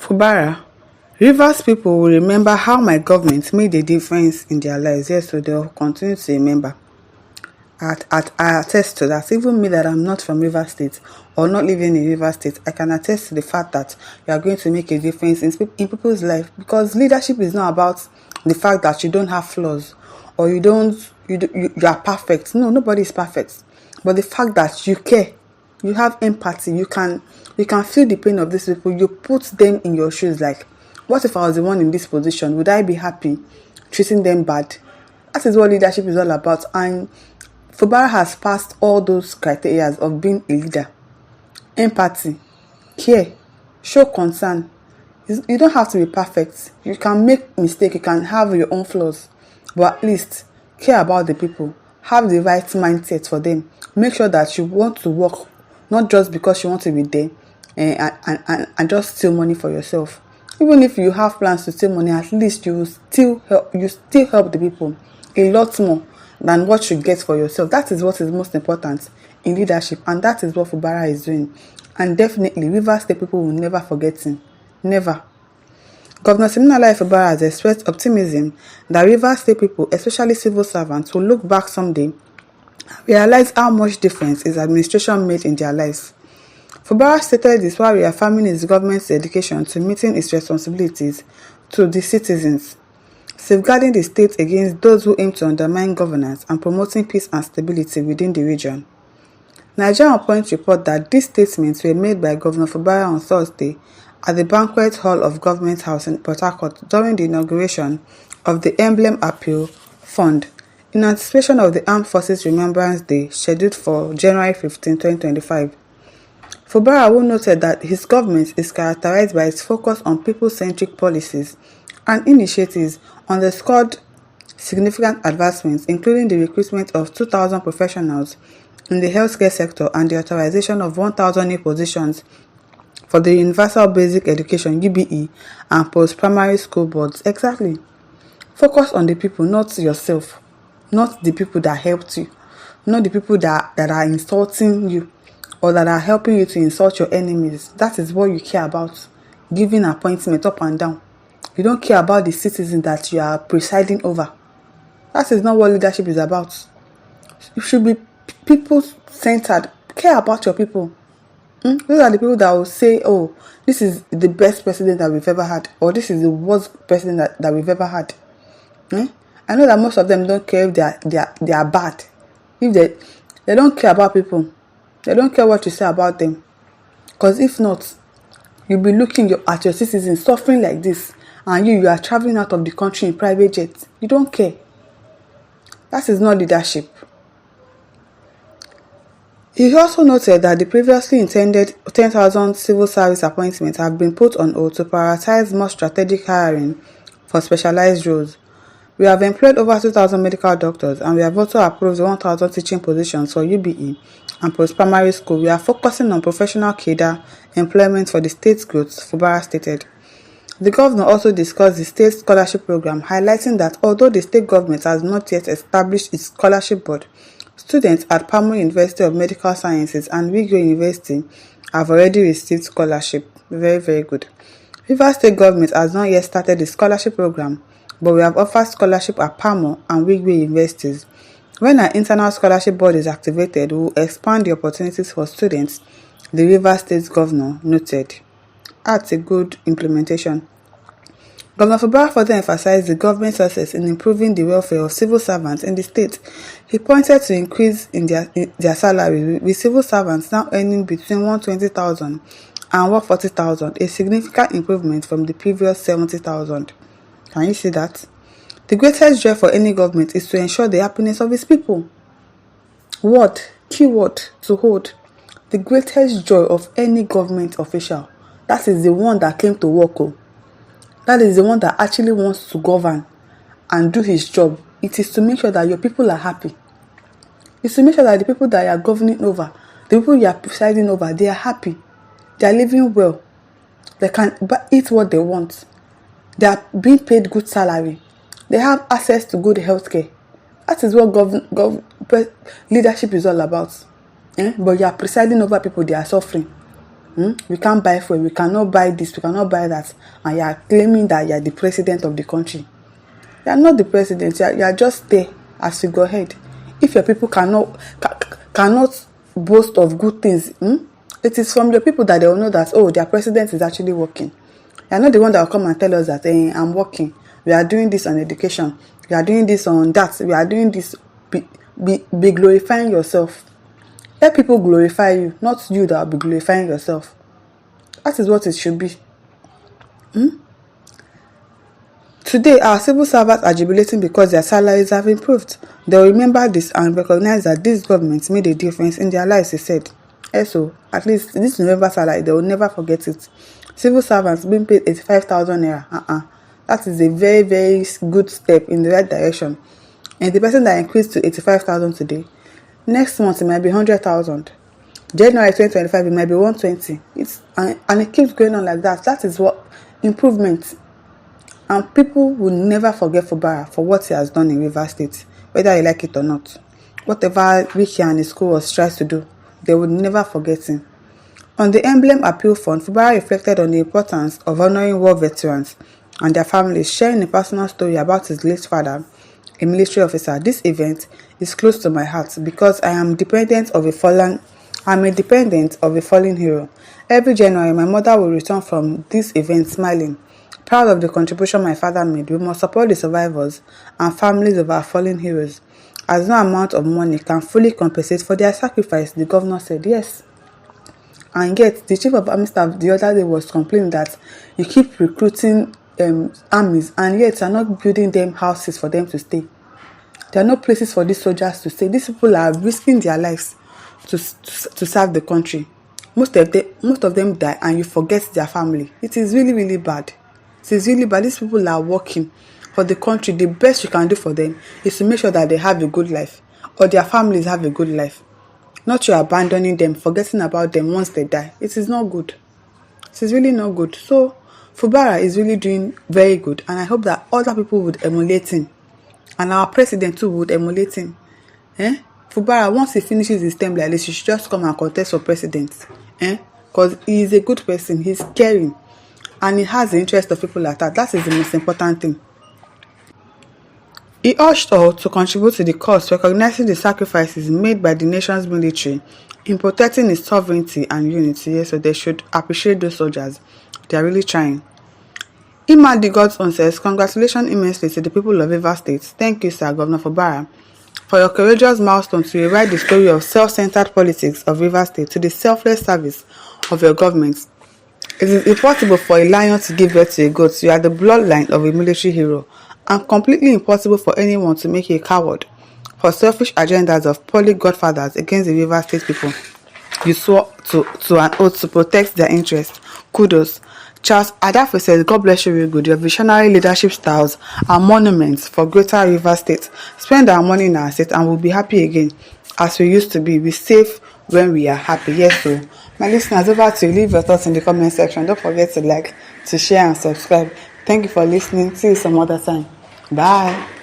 Fubara, Rivers people will remember how my government made a difference in their lives. Yes, so they'll continue to remember. I attest to that. Even me that I'm not from Rivers State or not living in Rivers State, I can attest to the fact that you are going to make a difference in people's life, because leadership is not about the fact that you don't have flaws or you are perfect. No, nobody is perfect. But the fact that you care, you have empathy, you can feel the pain of these people, you put them in your shoes. Like, what if I was the one in this position? Would I be happy treating them bad? That is what leadership is all about. And Fubara has passed all those criteria of being a leader. Empathy, care, show concern. You don't have to be perfect. You can make mistakes, you can have your own flaws, but at least care about the people. Have the right mindset for them. Make sure that you want to work, not just because you want to be there and just steal money for yourself. Even if you have plans to steal money, at least you still help the people a lot more than what you get for yourself. That is what is most important in leadership, and that is what Fubara is doing. And definitely, Rivers State people will never forget him. Never. Governor Siminalayi Fubara has expressed optimism that Rivers State people, especially civil servants, will look back someday and realize how much difference his administration made in their lives. Fubara stated this while reaffirming his government's dedication to meeting its responsibilities to the citizens, safeguarding the state against those who aim to undermine governance and promoting peace and stability within the region. Nigerian Point report that these statements were made by Governor Fubara on Thursday at the Banquet Hall of Government House in Port Harcourt during the inauguration of the Emblem Appeal Fund in anticipation of the Armed Forces Remembrance Day scheduled for January 15, 2025. Fubara, who noted that his government is characterized by its focus on people-centric policies and initiatives, underscored significant advancements, including the recruitment of 2,000 professionals in the healthcare sector and the authorization of 1,000 new positions for the Universal Basic Education (UBE) and post-primary school boards. Exactly. Focus on the people, not yourself, not the people that helped you, not the people that are insulting you or that are helping you to insult your enemies. That is what you care about, giving appointment up and down. You don't care about the citizen that you are presiding over. That is not what leadership is about. You should be people-centered. Care about your people. Those are the people that will say, oh, this is the best president that we've ever had, or this is the worst president that we've ever had. I know that most of them don't care if they are bad. If they don't care about people. They don't care what you say about them. Because if not, you'll be looking at your citizens suffering like this, and you are traveling out of the country in private jets. You don't care. That is not leadership. He also noted that the previously intended 10,000 civil service appointments have been put on hold to prioritize more strategic hiring for specialized roles. We have employed over 2,000 medical doctors, and we have also approved 1,000 teaching positions for UBE and post-primary school. We are focusing on professional cadre employment for the state's growth, Fubara stated. The governor also discussed the state scholarship program, highlighting that although the state government has not yet established its scholarship board, students at Pamo University of Medical Sciences and Wike University have already received scholarship. Very, very good. Rivers State government has not yet started the scholarship program, but we have offered scholarship at Pamo and Wike universities. When our internal scholarship board is activated, we will expand the opportunities for students, the Rivers State governor noted. That's a good implementation. Governor Fubara further emphasized the government's success in improving the welfare of civil servants in the state. He pointed to increase in their salary, with civil servants now earning between 120,000 and 140,000, a significant improvement from the previous 70,000. Can you see that? The greatest joy for any government is to ensure the happiness of its people. Word, keyword to hold. The greatest joy of any government official. That is the one that came to work. That is the one that actually wants to govern and do his job. It is to make sure that your people are happy. It's to make sure that the people that you are governing over, the people you are presiding over, they are happy. They are living well. They can eat what they want. They are being paid good salary. They have access to good healthcare. That is what leadership is all about. But you are presiding over people, they are suffering. We can't buy fuel, we cannot buy this, we cannot buy that, and you are claiming that you are the president of the country. You are not the president, you are just there as you go ahead. If your people cannot boast of good things, it is from your people that they will know that, oh, their president is actually working. You are not the one that will come and tell us that, I'm working, we are doing this on education, we are doing this on that, we are doing this. Be glorifying yourself. Let people glorify you, not you that will be glorifying yourself. That is what it should be. Today, our civil servants are jubilating because their salaries have improved. They will remember this and recognize that this government made a difference in their lives, he said. So, at least this November salary, they will never forget it. Civil servants being paid 85,000 naira. That is a very, very good step in the right direction. And the person that increased to 85,000 today, next month it might be 100,000. January 2025 it might be 120. And it keeps going on like that. That is what improvement. And people will never forget Fubara for what he has done in Rivers State, whether you like it or not. Whatever Wike and his school tries to do, they will never forget him. On the Emblem Appeal Fund, Fubara reflected on the importance of honoring war veterans and their families, sharing a personal story about his late father, a military officer. This event is close to my heart because I am a dependent of a fallen hero. Every January, my mother will return from this event smiling, proud of the contribution my father made. We must support the survivors and families of our fallen heroes, as no amount of money can fully compensate for their sacrifice, the governor said. Yes. And yet, the chief of army staff the other day was complaining that you keep recruiting armies, and yet you are not building them houses for them to stay. There are no places for these soldiers to stay. These people are risking their lives to serve the country. Most of them die, and you forget their family. It is really, really bad. It is really bad. These people are working for the country. The best you can do for them is to make sure that they have a good life, or their families have a good life. Not you abandoning them, forgetting about them once they die. It is not good. It is really not good. So Fubara is really doing very good, and I hope that other people would emulate him, and our president too would emulate him. Fubara, once he finishes his term like this, he should just come and contest for president. Because he is a good person, he's caring, and he has the interest of people like that. That is the most important thing. He urged all to contribute to the cause, recognizing the sacrifices made by the nation's military in protecting its sovereignty and unity. So they should appreciate those soldiers. They are really trying. Iman the God's Own says, congratulations immensely to the people of Rivers State. Thank you, Sir Governor Fubara, for your courageous milestone to rewrite the story of self-centered politics of Rivers State to the selfless service of your government. It is impossible for a lion to give birth to a goat. You are the bloodline of a military hero, and completely impossible for anyone to make you a coward for selfish agendas of poly godfathers against the Rivers State people. You swore to an oath to protect their interests. Kudos. Charles Adafe says, God bless you very good. Your visionary leadership styles are monuments for greater Rivers State. Spend our money in our state and we'll be happy again as we used to be. We safe when we are happy. Yes, so my listeners, over to you. Leave your thoughts in the comment section. Don't forget to like, to share and subscribe. Thank you for listening. See you some other time. Bye.